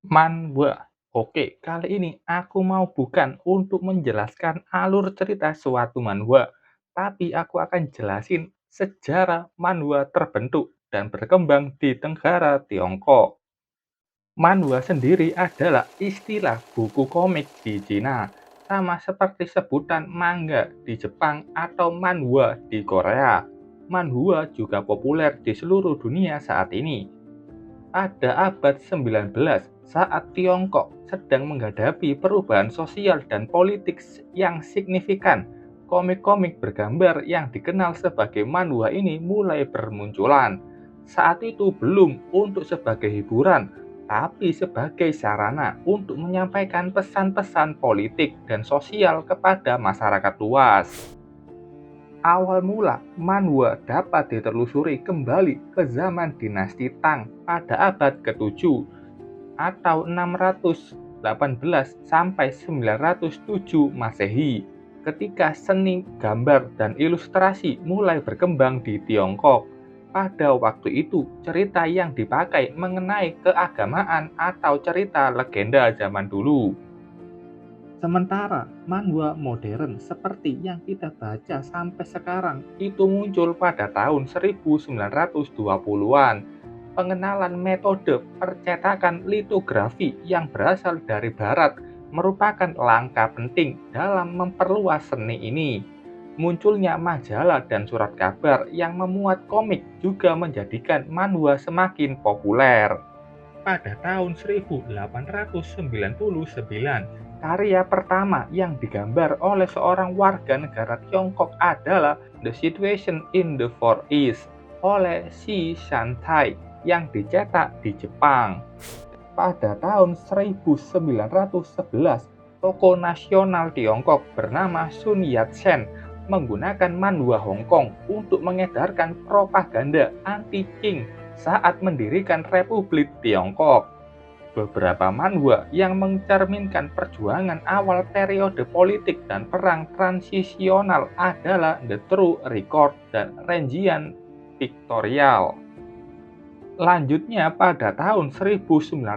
Manhwa. Oke, kali ini aku mau bukan untuk menjelaskan alur cerita suatu manhwa, tapi aku akan jelasin sejarah manhwa terbentuk dan berkembang di negara Tiongkok. Manhwa sendiri adalah istilah buku komik di Cina, sama seperti sebutan manga di Jepang atau manhwa di Korea. Manhwa juga populer di seluruh dunia saat ini. Pada abad 19, saat Tiongkok sedang menghadapi perubahan sosial dan politik yang signifikan, komik-komik bergambar yang dikenal sebagai manhwa ini mulai bermunculan. Saat itu belum untuk sebagai hiburan, tapi sebagai sarana untuk menyampaikan pesan-pesan politik dan sosial kepada masyarakat luas. Awal mula manhwa dapat ditelusuri kembali ke zaman dinasti Tang pada abad ke-7 atau 618 sampai 907 Masehi, ketika seni gambar dan ilustrasi mulai berkembang di Tiongkok. Pada waktu itu, cerita yang dipakai mengenai keagamaan atau cerita legenda zaman dulu. Sementara manhwa modern seperti yang kita baca sampai sekarang itu muncul pada tahun 1920-an. Pengenalan metode percetakan litografi yang berasal dari barat merupakan langkah penting dalam memperluas seni ini. Munculnya majalah dan surat kabar yang memuat komik juga menjadikan manhwa semakin populer. Pada tahun 1899, karya pertama yang digambar oleh seorang warga negara Tiongkok adalah The Situation in the Far East oleh Shi Shantai yang dicetak di Jepang. Pada tahun 1911, tokoh nasional Tiongkok bernama Sun Yat-sen menggunakan manhwa Hong Kong untuk mengedarkan propaganda anti-Qing saat mendirikan Republik Tiongkok. Beberapa manhwa yang mencerminkan perjuangan awal periode politik dan perang transisional adalah The True Record dan Renjian Pictorial. Lanjutnya pada tahun 1920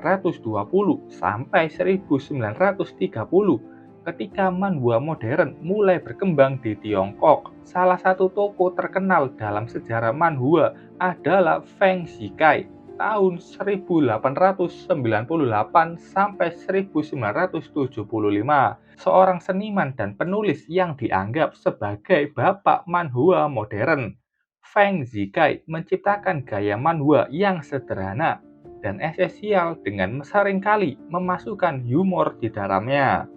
sampai 1930, ketika manhwa modern mulai berkembang di Tiongkok, salah satu tokoh terkenal dalam sejarah manhwa adalah Feng Zikai tahun 1898 sampai 1975, seorang seniman dan penulis yang dianggap sebagai bapak manhwa modern. Feng Zikai menciptakan gaya manhwa yang sederhana dan esensial dengan seringkali memasukkan humor di dalamnya.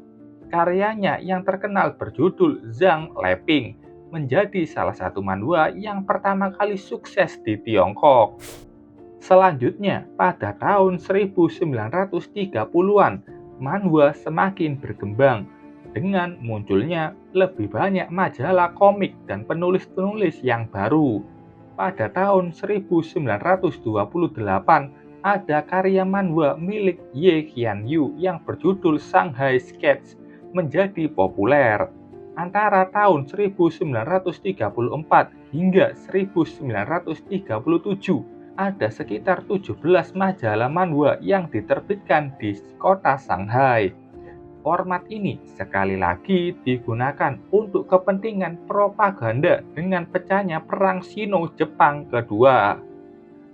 Karyanya yang terkenal berjudul Zhang Leping menjadi salah satu manhwa yang pertama kali sukses di Tiongkok. Selanjutnya, pada tahun 1930-an, manhwa semakin berkembang dengan munculnya lebih banyak majalah komik dan penulis-penulis yang baru. Pada tahun 1928, ada karya manhwa milik Ye Qianyu yang berjudul Shanghai Sketch menjadi populer. Antara tahun 1934 hingga 1937, ada sekitar 17 majalah manhwa yang diterbitkan di kota Shanghai. Format ini sekali lagi digunakan untuk kepentingan propaganda dengan pecahnya Perang Sino-Jepang kedua.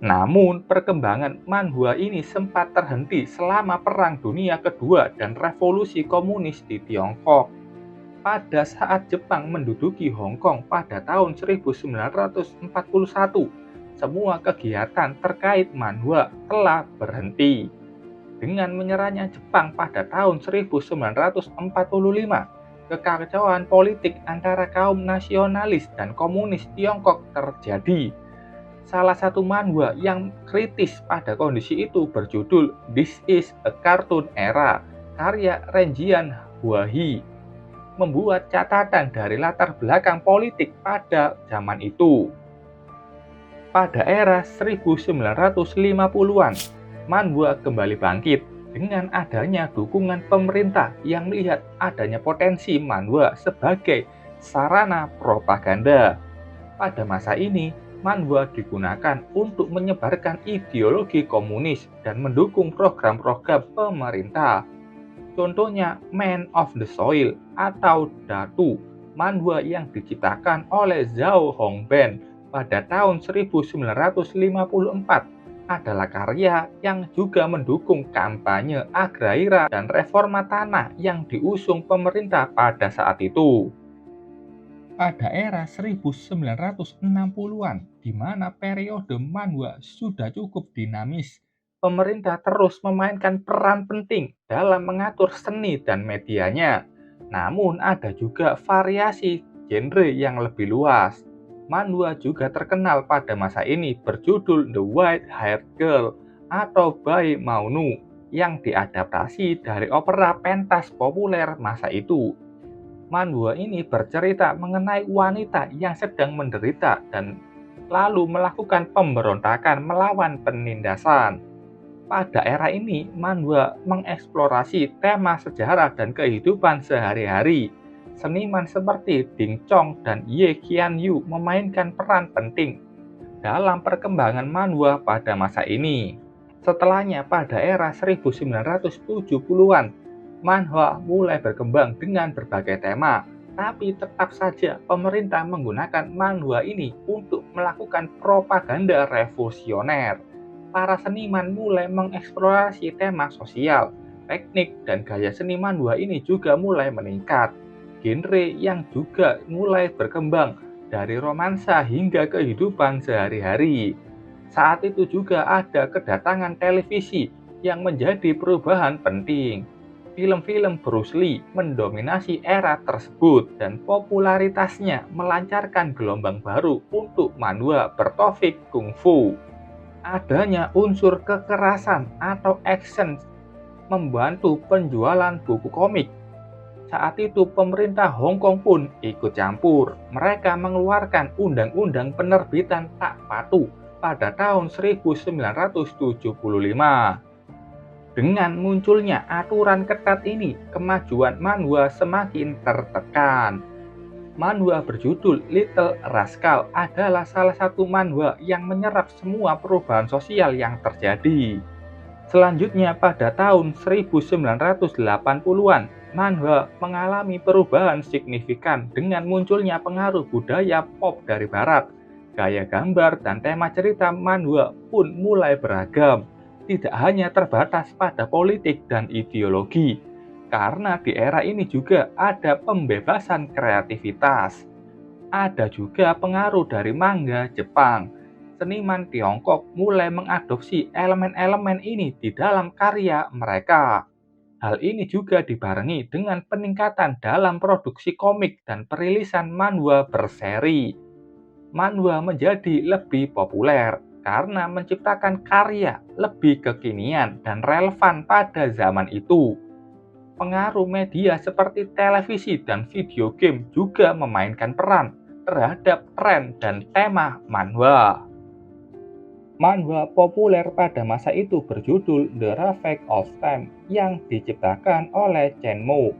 Namun, perkembangan manhwa ini sempat terhenti selama Perang Dunia Kedua dan Revolusi Komunis di Tiongkok. Pada saat Jepang menduduki Hong Kong pada tahun 1941, semua kegiatan terkait manhwa telah berhenti. Dengan menyerahnya Jepang pada tahun 1945, kekacauan politik antara kaum nasionalis dan komunis Tiongkok terjadi. Salah satu manhwa yang kritis pada kondisi itu berjudul This is a Cartoon Era, karya Renjian Huahi, membuat catatan dari latar belakang politik pada zaman itu. Pada era 1950-an, manhwa kembali bangkit dengan adanya dukungan pemerintah yang melihat adanya potensi manhwa sebagai sarana propaganda. Pada masa ini, manhwa digunakan untuk menyebarkan ideologi komunis dan mendukung program-program pemerintah. Contohnya Man of the Soil atau Datu, manhwa yang diciptakan oleh Zhao Hongben pada tahun 1954 adalah karya yang juga mendukung kampanye agraria dan reforma tanah yang diusung pemerintah pada saat itu. Pada era 1960-an, di mana periode manhwa sudah cukup dinamis, pemerintah terus memainkan peran penting dalam mengatur seni dan medianya. Namun ada juga variasi genre yang lebih luas. Manhwa juga terkenal pada masa ini berjudul The White-Haired Girl atau Bai Maunu yang diadaptasi dari opera pentas populer masa itu. Manhwa ini bercerita mengenai wanita yang sedang menderita dan lalu melakukan pemberontakan melawan penindasan. Pada era ini, manhwa mengeksplorasi tema sejarah dan kehidupan sehari-hari. Seniman seperti Ding Chong dan Ye Qianyu memainkan peran penting dalam perkembangan manhwa pada masa ini. Setelahnya pada era 1970-an, manhwa mulai berkembang dengan berbagai tema, tapi tetap saja pemerintah menggunakan manhwa ini untuk melakukan propaganda revolusioner. Para seniman mulai mengeksplorasi tema sosial, teknik, dan gaya seni manhwa ini juga mulai meningkat. Genre yang juga mulai berkembang dari romansa hingga kehidupan sehari-hari. Saat itu juga ada kedatangan televisi yang menjadi perubahan penting. Film-film Bruce Lee mendominasi era tersebut dan popularitasnya melancarkan gelombang baru untuk manhwa bertopik kungfu. Adanya unsur kekerasan atau action membantu penjualan buku komik. Saat itu pemerintah Hong Kong pun ikut campur. Mereka mengeluarkan undang-undang penerbitan tak patuh pada tahun 1975. Dengan munculnya aturan ketat ini, kemajuan manhwa semakin tertekan. Manhwa berjudul Little Rascal adalah salah satu manhwa yang menyerap semua perubahan sosial yang terjadi. Selanjutnya pada tahun 1980-an, manhwa mengalami perubahan signifikan dengan munculnya pengaruh budaya pop dari barat. Gaya gambar dan tema cerita manhwa pun mulai beragam, tidak hanya terbatas pada politik dan ideologi, karena di era ini juga ada pembebasan kreativitas. Ada juga pengaruh dari manga Jepang. Seniman Tiongkok mulai mengadopsi elemen-elemen ini di dalam karya mereka. Hal ini juga dibarengi dengan peningkatan dalam produksi komik dan perilisan manhwa berseri. Manhwa menjadi lebih populer karena menciptakan karya lebih kekinian dan relevan pada zaman itu. Pengaruh media seperti televisi dan video game juga memainkan peran terhadap tren dan tema manhwa. Manhwa populer pada masa itu berjudul The Ravage of Time yang diciptakan oleh Chen Mo.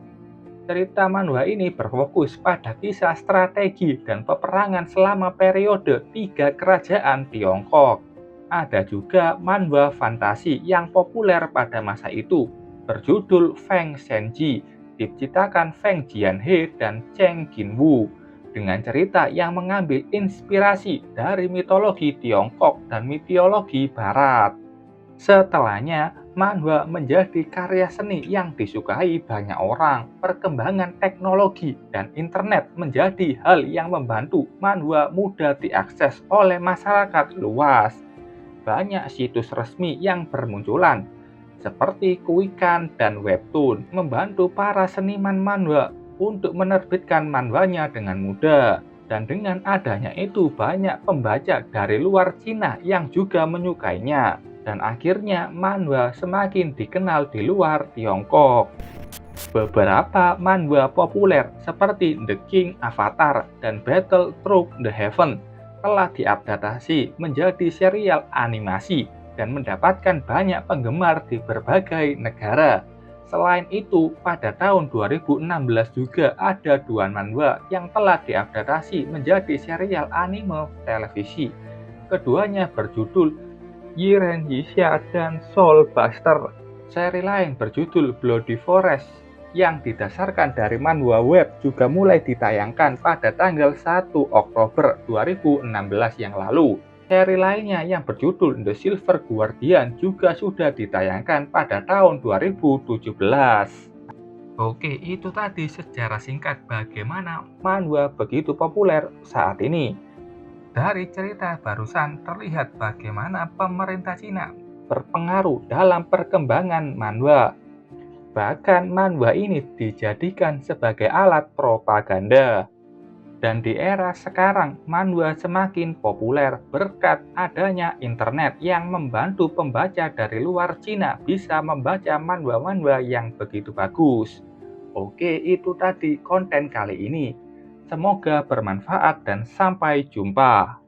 Cerita manhwa ini berfokus pada kisah strategi dan peperangan selama periode 3 kerajaan Tiongkok. Ada juga manhwa fantasi yang populer pada masa itu, berjudul Feng Shenji, diciptakan Feng Jianhe dan Cheng Qinwu, dengan cerita yang mengambil inspirasi dari mitologi Tiongkok dan mitologi Barat. Setelahnya, manhwa menjadi karya seni yang disukai banyak orang. Perkembangan teknologi dan internet menjadi hal yang membantu manhwa mudah diakses oleh masyarakat luas. Banyak situs resmi yang bermunculan, seperti Kuikan dan Webtoon, membantu para seniman manhwa untuk menerbitkan manhwanya dengan mudah. Dan dengan adanya itu banyak pembaca dari luar Cina yang juga menyukainya. Dan akhirnya manhwa semakin dikenal di luar Tiongkok. Beberapa manhwa populer seperti The King Avatar dan Battle Through the Heaven telah diadaptasi menjadi serial animasi dan mendapatkan banyak penggemar di berbagai negara. Selain itu, pada tahun 2016 juga ada 2 manhwa yang telah diadaptasi menjadi serial anime televisi, Keduanya berjudul Yiren Yixia dan Soul Buster. Seri lain berjudul Bloody Forest yang didasarkan dari manhwa web juga mulai ditayangkan pada tanggal 1 Oktober 2016 yang lalu. Seri lainnya yang berjudul The Silver Guardian juga sudah ditayangkan pada tahun 2017. Oke, itu tadi sejarah singkat bagaimana manhwa begitu populer saat ini. Dari cerita barusan terlihat bagaimana pemerintah Cina berpengaruh dalam perkembangan manhwa. Bahkan manhwa ini dijadikan sebagai alat propaganda. Dan di era sekarang, manhwa semakin populer berkat adanya internet yang membantu pembaca dari luar Cina bisa membaca manhwa-manhwa yang begitu bagus. Oke, itu tadi konten kali ini. Semoga bermanfaat dan sampai jumpa.